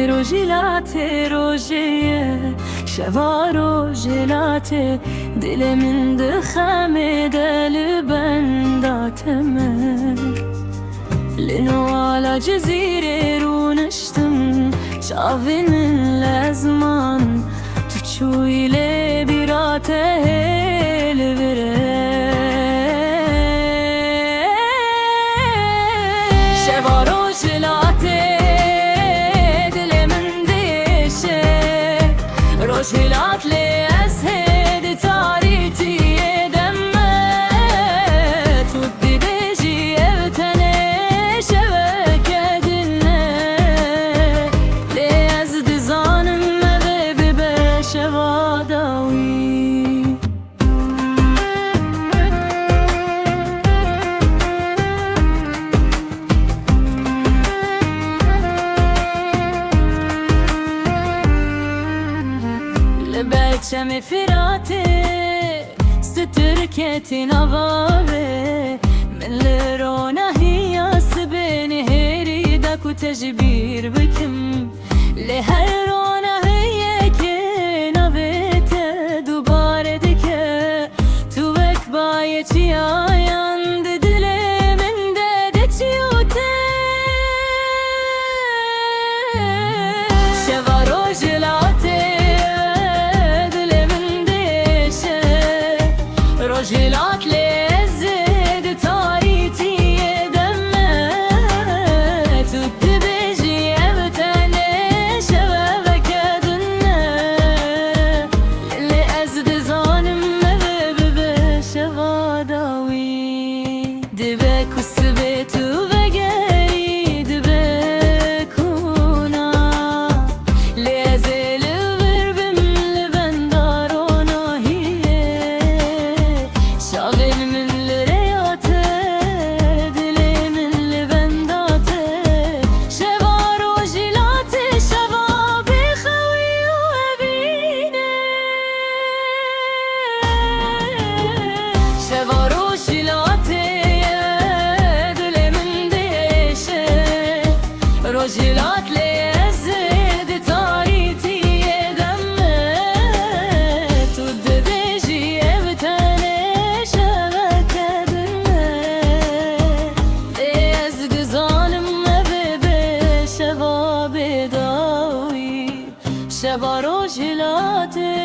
روجیلاته روجیه شوا روجیلاته دل من دخمه دل بنداتمه لنو على جزيرة رونشتم شافين من لازمان تشوي لي براته البره شوا روجيلاته روجيلات لي أزهد تاريتي دمت ودي بيجي ابتني شبكة دنا لي أزد زانم مذب بشوا داوي بچم فراتي ستركتي نظافي من لرونا هي سبيني هيري داكو تجبير بكم لهرونا هي كينا بيت دوباره دكه تو بك بايتي آيان ددلي من ددتيوته شوا روجيلاته روجيلات لي زد تاريتي دمت ودي بيجي ابتني شبابك دنا اللي ازد زانم مذب بشوا داوي دبك وسبت وبقري دبكونا لازل بربم لبندارونا هي شاغل من الرياته دلي من البنداته شوا روجيلاته شوا بخوي وابينه شوا روجيلاته دلي من ديشه روجيلات لي أزد تاريتي دمت ودي بيجي ابتني شوا روجيلاته